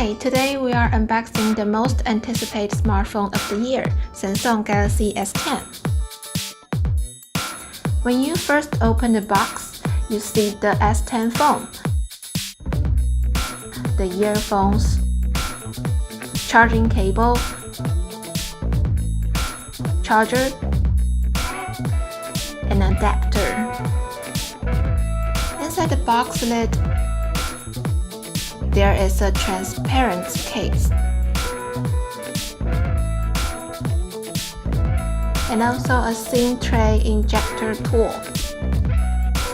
Hi, today we are unboxing the most anticipated smartphone of the year, Samsung Galaxy S10. When you first open the box, you see the S10 phone, the earphones, charging cable, charger, and adapter. Inside the box lid, there is a transparent case and also a SIM tray injector tool.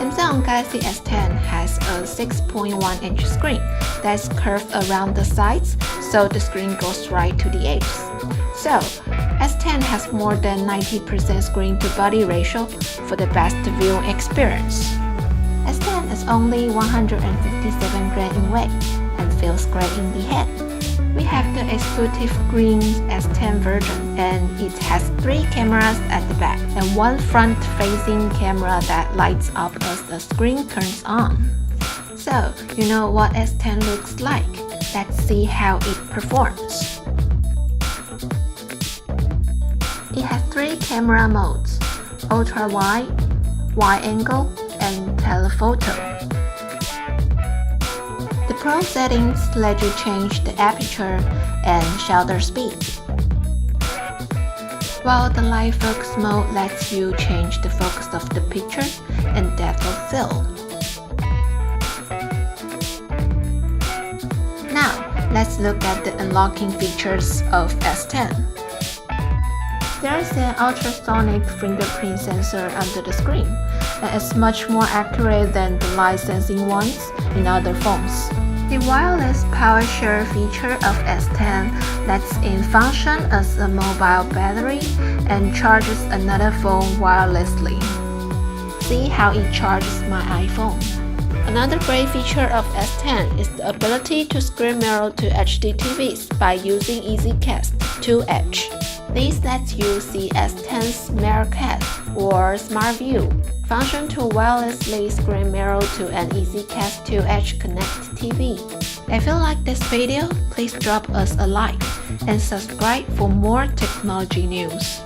Samsung Galaxy S10 has a 6.1-inch screen that's curved around the sides, so the screen goes right to the edges. So, S10 has more than 90% screen-to-body ratio for the best viewing experience. S10 is only 157 grams in weight and feels great in the hand. We have the exclusive green S10 version, and it has 3 cameras at the back and one front-facing camera that lights up as the screen turns on. So, you know what S10 looks like? Let's see how it performs. It has 3 camera modes: ultra-wide, wide-angle, and telephoto. The Pro settings let you change the aperture and shutter speed, while the light focus mode lets you change the focus of the picture and depth of field. Now, let's look at the unlocking features of S10. There is an ultrasonic fingerprint sensor under the screen, and it's much more accurate than the light-sensing ones in other phones. The wireless Powershare feature of S10 lets it function as a mobile battery and charges another phone wirelessly. See how it charges my iPhone. Another great feature of S10 is the ability to screen mirror to HD TVs by using EZCast 2H. This lets you see S10's Miracast or Smart View function to wirelessly screen mirror to an EZCast 2H connected TV. If you like this video, please drop us a like and subscribe for more technology news.